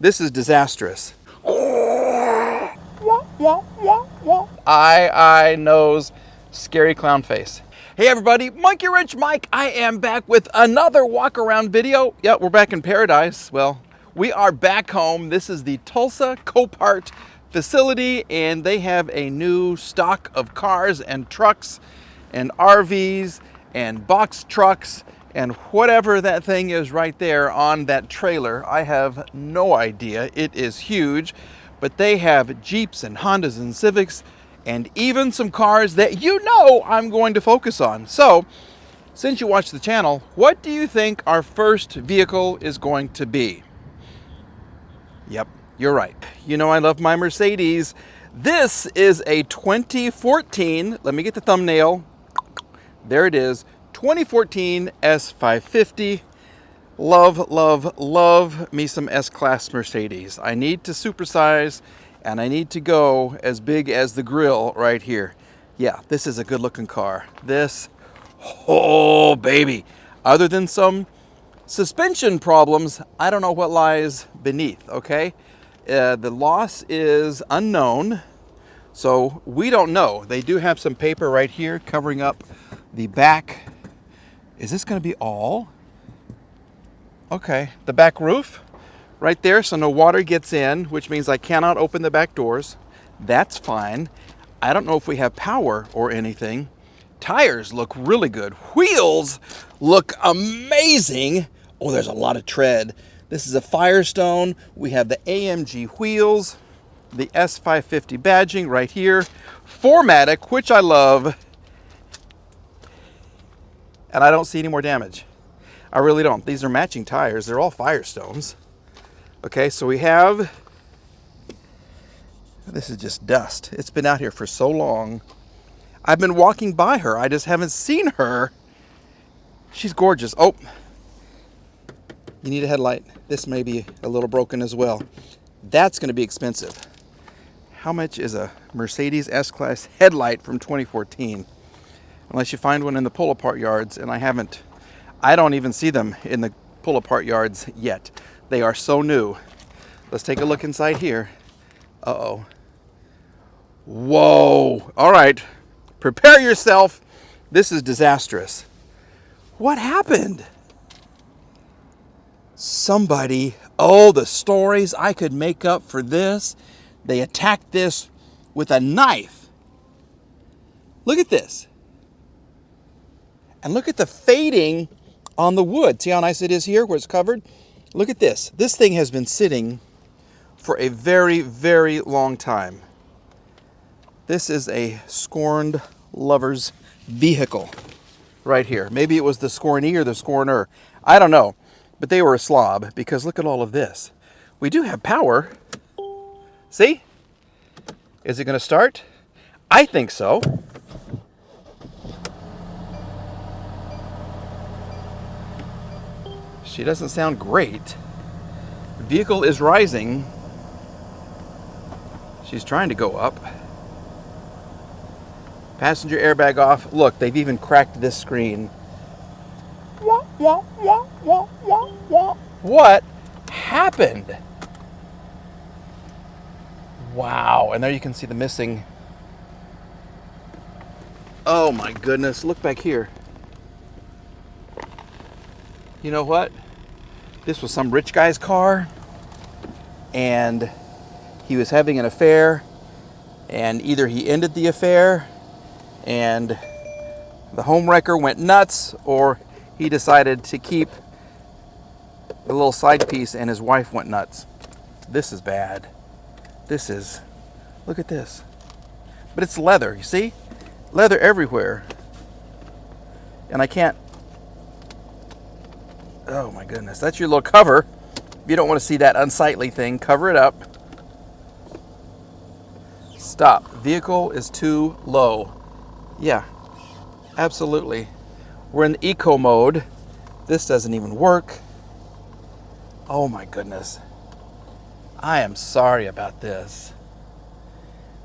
This is disastrous. Eye, nose, scary clown face. Hey everybody, Monkey Wrench Mike. I am back with another walk around video. Yeah, we're back in paradise. Well, we are back home. This is the Tulsa Copart facility, and they have a new stock of cars and trucks and RVs and box trucks and whatever that thing is right there on that trailer. I have no idea. It is huge, but they have Jeeps and Hondas and Civics and even some cars that you know I'm going to focus on. So, since you watch the channel, what do you think our first vehicle is going to be? Yep, you're right. You know I love my Mercedes. This is a 2014, let me get the thumbnail. There it is, 2014 S550. Love, love, love me some S-Class Mercedes. I need to supersize, and I need to go as big as the grill right here. Yeah, this is a good looking car. This, oh baby. Other than some suspension problems, I don't know what lies beneath, okay? The loss is unknown, so we don't know. They do have some paper right here covering up the back. Is this gonna be all? Okay, the back roof right there, so no water gets in, which means I cannot open the back doors. That's fine. I don't know if we have power or anything. Tires look really good. Wheels look amazing. Oh, there's a lot of tread. This is a Firestone. We have the AMG wheels, the S550 badging right here, 4MATIC, which I love, and I don't see any more damage. I really don't. These are matching tires. They're all Firestones. Okay, so we have, this is just dust. It's been out here for so long. I've been walking by her. I just haven't seen her. She's gorgeous. Oh, you need a headlight. This may be a little broken as well. That's going to be expensive. How much is a Mercedes S-Class headlight from 2014? Unless you find one in the pull-apart yards, and I don't even see them in the pull-apart yards yet. They are so new. Let's take a look inside here. Uh-oh. Whoa. All right. Prepare yourself. This is disastrous. What happened? Somebody, oh, the stories I could make up for this. They attacked this with a knife. Look at this. And look at the fading on the wood. See how nice it is here where it's covered? Look at this. This thing has been sitting for a very, very long time. This is a scorned lover's vehicle right here. Maybe it was the scornee or the scorner. I don't know. But they were a slob because look at all of this. We do have power. See? Is it going to start? I think so. She doesn't sound great. The vehicle is rising. She's trying to go up. Passenger airbag off. Look, they've even cracked this screen. What happened? Wow, and there you can see the missing. Oh my goodness, look back here. You know what? This was some rich guy's car, and he was having an affair, and either he ended the affair and the homewrecker went nuts, or he decided to keep the little side piece and his wife went nuts. This is bad. This is, look at this. But it's leather, you see? Leather everywhere. And I can't, oh my goodness, that's your little cover. If you don't want to see that unsightly thing, cover it up. Stop. Vehicle is too low. Yeah, absolutely. We're in eco mode. This doesn't even work. Oh my goodness. I am sorry about this.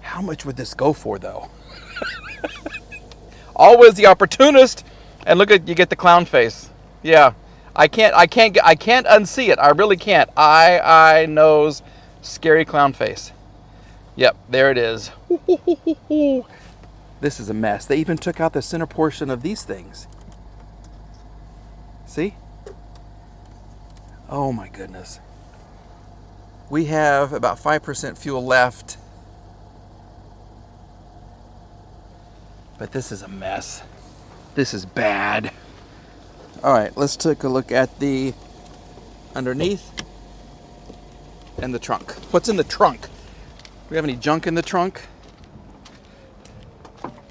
How much would this go for though? Always the opportunist. And look at, you get the clown face. Yeah. I can't unsee it. I really can't. Eye, nose, scary clown face. Yep, there it is. This is a mess. They even took out the center portion of these things. See? Oh my goodness. We have about 5% fuel left. But this is a mess. This is bad. All right, let's take a look at the underneath and the trunk. What's in the trunk? Do we have any junk in the trunk?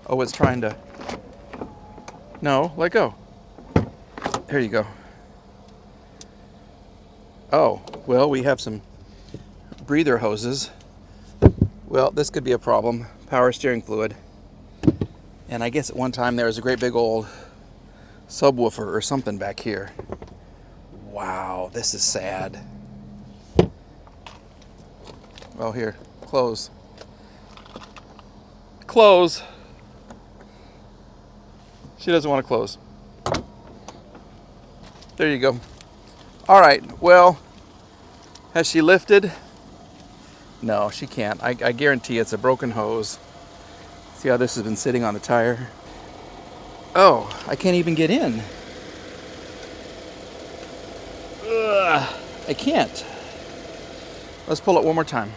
Oh, it's trying to... No, let go. There you go. Oh, well, we have some breather hoses. Well, this could be a problem. Power steering fluid. And I guess at one time there was a great big old subwoofer or something back here. Wow, this is sad. Well, here, close. Close. She doesn't want to close. There you go. All right, well, has she lifted? No, she can't. I guarantee it's a broken hose. See how this has been sitting on the tire? Oh, I can't even get in. Ugh, I can't. Let's pull it one more time.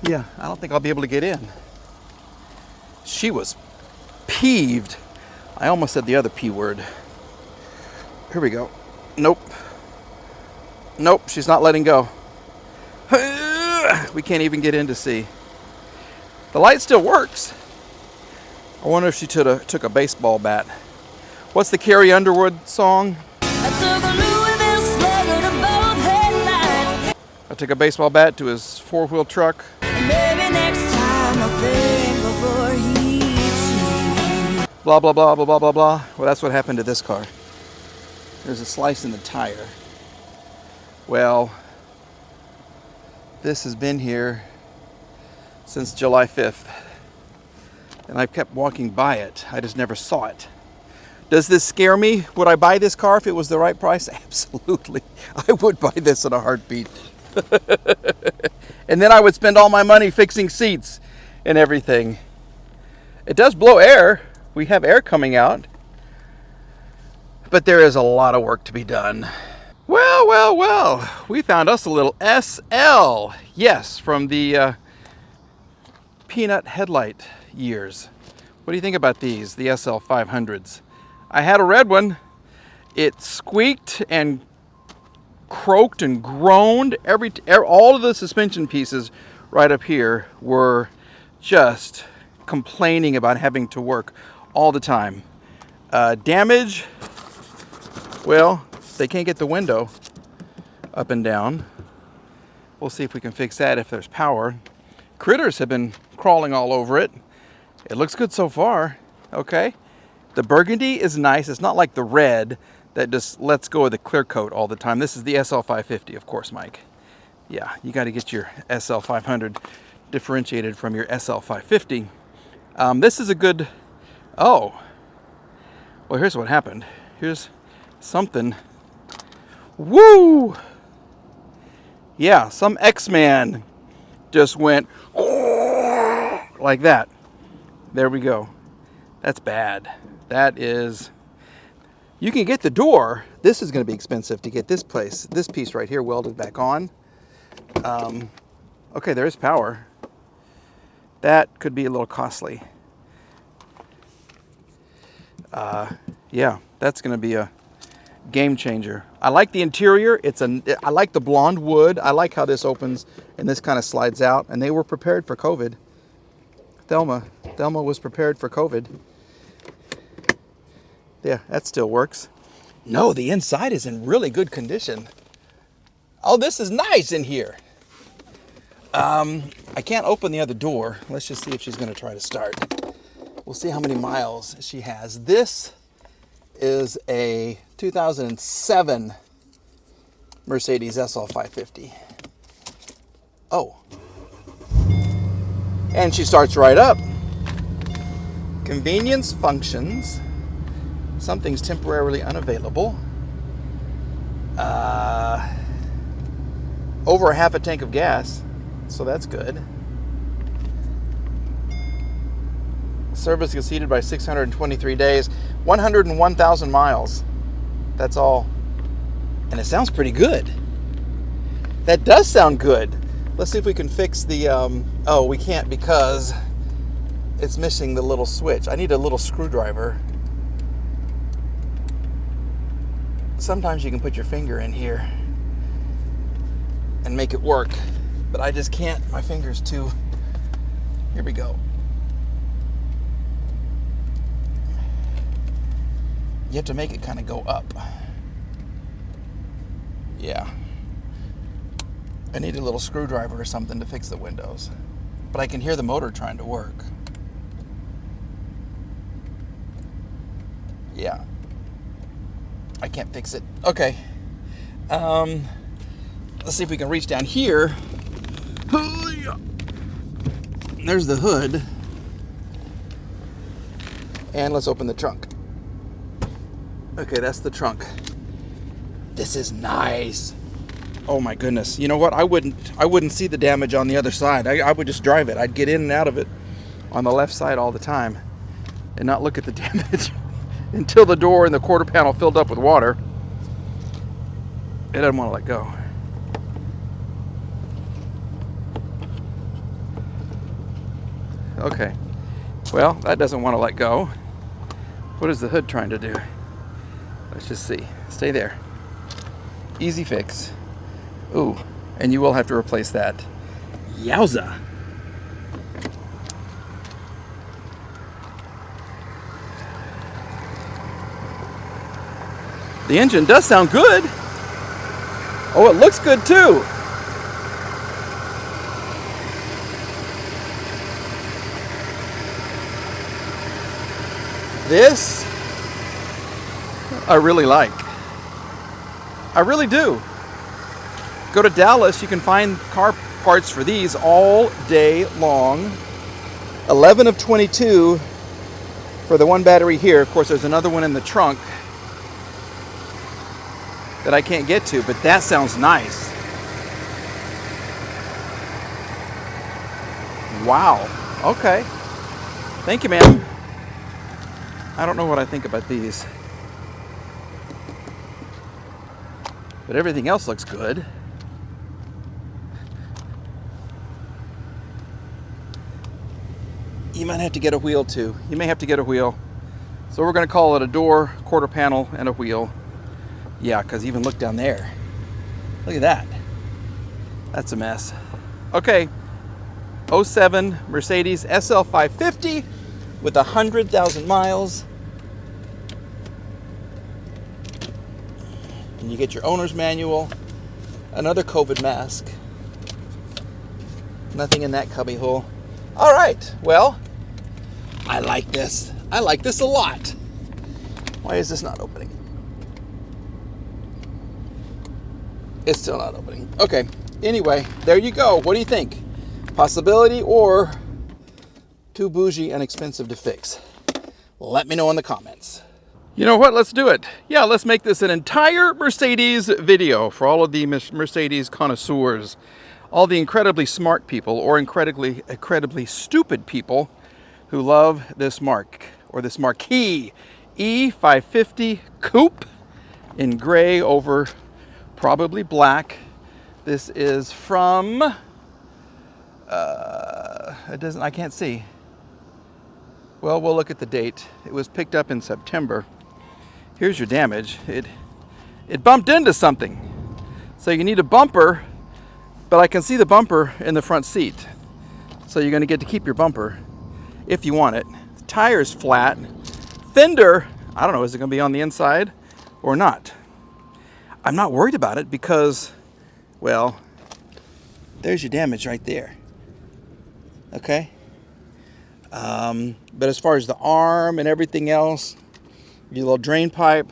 Yeah, I don't think I'll be able to get in. She was peeved. I almost said the other P word. Here we go. Nope. Nope, she's not letting go. We can't even get in to see. The light still works. I wonder if she took a baseball bat. What's the Carrie Underwood song? I took a baseball bat to his four-wheel truck. Maybe next time I'll think before he hits you. Blah, blah, blah, blah, blah, blah, blah. Well, that's what happened to this car. There's a slice in the tire. Well, this has been here since July 5th. And I've kept walking by it. I just never saw it. Does this scare me? Would I buy this car if it was the right price? Absolutely. I would buy this in a heartbeat. And then I would spend all my money fixing seats and everything. It does blow air. We have air coming out. But there is a lot of work to be done. Well, well, well. We found us a little SL. Yes, from the peanut headlight years. What do you think about these, the SL500s? I had a red one. It squeaked and croaked and groaned. All of the suspension pieces right up here were just complaining about having to work all the time. Damage, well, they can't get the window up and down. We'll see if we can fix that if there's power. Critters have been crawling all over it. It looks good so far. Okay. The burgundy is nice. It's not like the red that just lets go of the clear coat all the time. This is the SL550, of course, Mike. Yeah, you got to get your SL500 differentiated from your SL550. This is a good... Oh. Well, here's what happened. Here's something. Woo! Yeah, some X-Man just went like that. There we go. That's bad. That is... You can get the door. This is going to be expensive to get this piece right here welded back on. Okay, there is power. That could be a little costly. Yeah, that's going to be a game changer. I like the interior. I like the blonde wood. I like how this opens and this kind of slides out. And they were prepared for COVID. Thelma was prepared for COVID. Yeah, that still works. No, the inside is in really good condition. Oh, this is nice in here. I can't open the other door. Let's just see if she's going to try to start. We'll see how many miles she has. This is a 2007 Mercedes SL550. Oh. And she starts right up. Convenience functions. Something's temporarily unavailable. Over a half a tank of gas, so that's good. Service exceeded by 623 days, 101,000 miles. That's all. And it sounds pretty good. That does sound good. Let's see if we can fix the, oh, we can't because it's missing the little switch. I need a little screwdriver. Sometimes you can put your finger in here and make it work, but I just can't. My finger's too. Here we go. You have to make it kind of go up. Yeah. I need a little screwdriver or something to fix the windows, but I can hear the motor trying to work. Yeah. I can't fix it. Okay. Let's see if we can reach down here. There's the hood. And let's open the trunk. Okay, that's the trunk. This is nice. Oh my goodness. You know what? I wouldn't see the damage on the other side. I would just drive it. I'd get in and out of it on the left side all the time and not look at the damage until the door and the quarter panel filled up with water. It doesn't want to let go. Okay. Well, that doesn't want to let go. What is the hood trying to do? Let's just see. Stay there. Easy fix. Ooh, and you will have to replace that. Yowza. The engine does sound good. Oh, it looks good too. This I really like. I really do. Go to Dallas, you can find car parts for these all day long. 11 of 22 for the one battery here. Of course, there's another one in the trunk that I can't get to, but that sounds nice. Wow. Okay. Thank you, ma'am. I don't know what I think about these, but everything else looks good. You might have to get a wheel too. You may have to get a wheel. So we're going to call it a door, quarter panel, and a wheel. Yeah, because even look down there. Look at that. That's a mess. Okay. 07 Mercedes SL550 with 100,000 miles. And you get your owner's manual, another COVID mask. Nothing in that cubby hole. All right, well, I like this. I like this a lot. Why is this not opening? It's still not opening. Okay, anyway, there you go. What do you think? Possibility or too bougie and expensive to fix? Let me know in the comments. You know what? Let's do it. Yeah, let's make this an entire Mercedes video for all of the Mercedes connoisseurs. All the incredibly smart people or incredibly stupid people who love this marque or this marquee E550 Coupe in gray over probably black. This is from, I can't see. Well, we'll look at the date. It was picked up in September. Here's your damage. It bumped into something. So you need a bumper, but I can see the bumper in the front seat. So you're gonna get to keep your bumper if you want it. The tire's flat. Fender, I don't know, is it gonna be on the inside or not? I'm not worried about it because, well, there's your damage right there. Okay? But as far as the arm and everything else, your little drain pipe,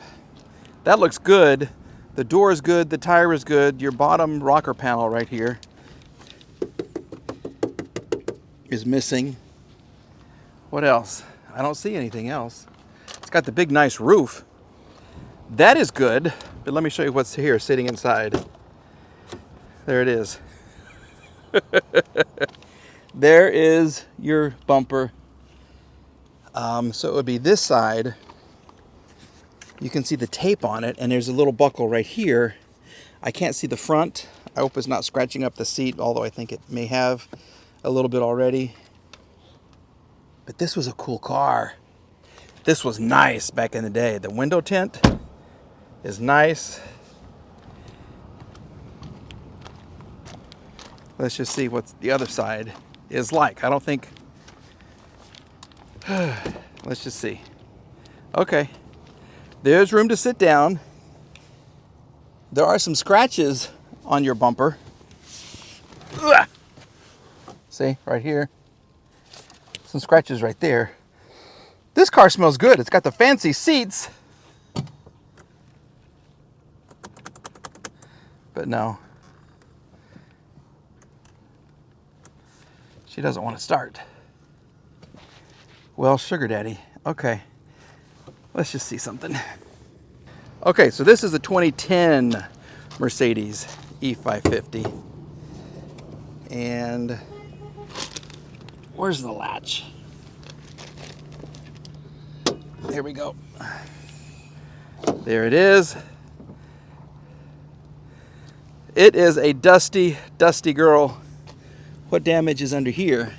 that looks good. The door is good, the tire is good, your bottom rocker panel right here. is missing. What else? I don't see anything else. It's got the big nice roof. That is good, but let me show you what's here sitting inside. There it is. There is your bumper. So it would be this side. You can see the tape on it, and there's a little buckle right here. I can't see the front. I hope it's not scratching up the seat, although I think it may have a little bit already. But this was a cool car. This was nice back in the day. The window tint is nice. Let's just see what the other side is like. I don't think... Let's just see. Okay. There's room to sit down. There are some scratches on your bumper. Ugh. See, right here. Some scratches right there. This car smells good. It's got the fancy seats. But no. She doesn't want to start. Well, sugar daddy. Okay. Let's just see something. Okay, so this is a 2010 Mercedes E550. And where's the latch? There we go. There it is. It is a dusty, dusty girl. What damage is under here?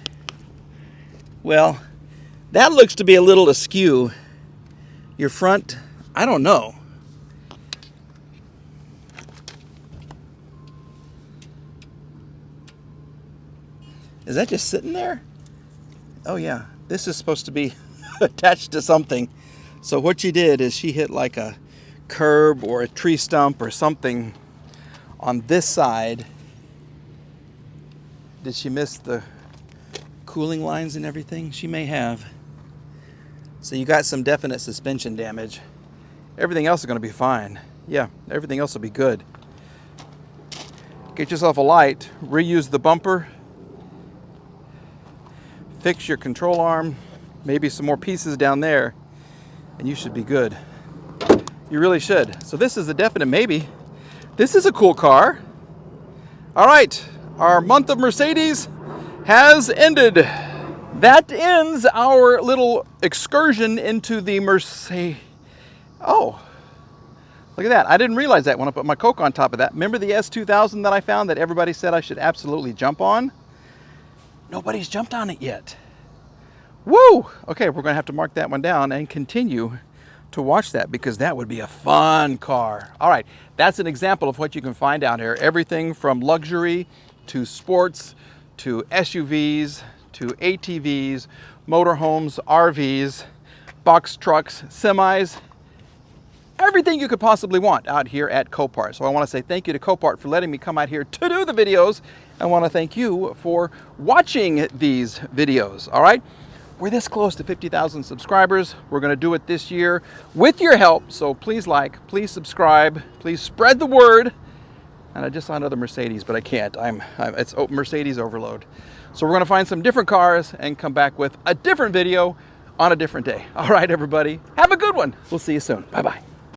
Well, that looks to be a little askew. Your front, I don't know. Is that just sitting there? Oh yeah, this is supposed to be attached to something. So what she did is she hit like a curb or a tree stump or something on this side. Did she miss the cooling lines and everything? She may have. So you got some definite suspension damage. Everything else is going to be fine. Yeah, everything else will be good. Get yourself a light, reuse the bumper, fix your control arm, maybe some more pieces down there, and you should be good. You really should. So this is a definite maybe. This is a cool car. All right, our month of Mercedes has ended. That ends our little excursion into the Mercedes. Oh, look at that. I didn't realize that when I put my Coke on top of that. Remember the S2000 that I found that everybody said I should absolutely jump on? Nobody's jumped on it yet. Woo! Okay, we're going to have to mark that one down and continue to watch that because that would be a fun car. All right, that's an example of what you can find out here. Everything from luxury to sports to SUVs to ATVs, motorhomes, RVs, box trucks, semis, everything you could possibly want out here at Copart. So I want to say thank you to Copart for letting me come out here to do the videos. I want to thank you for watching these videos. All right, we're this close to 50,000 subscribers. We're going to do it this year with your help. So please like, please subscribe, please spread the word. And I just saw another Mercedes, but I can't. It's Mercedes overload. So we're going to find some different cars and come back with a different video on a different day. All right, everybody, have a good one. We'll see you soon. Bye-bye.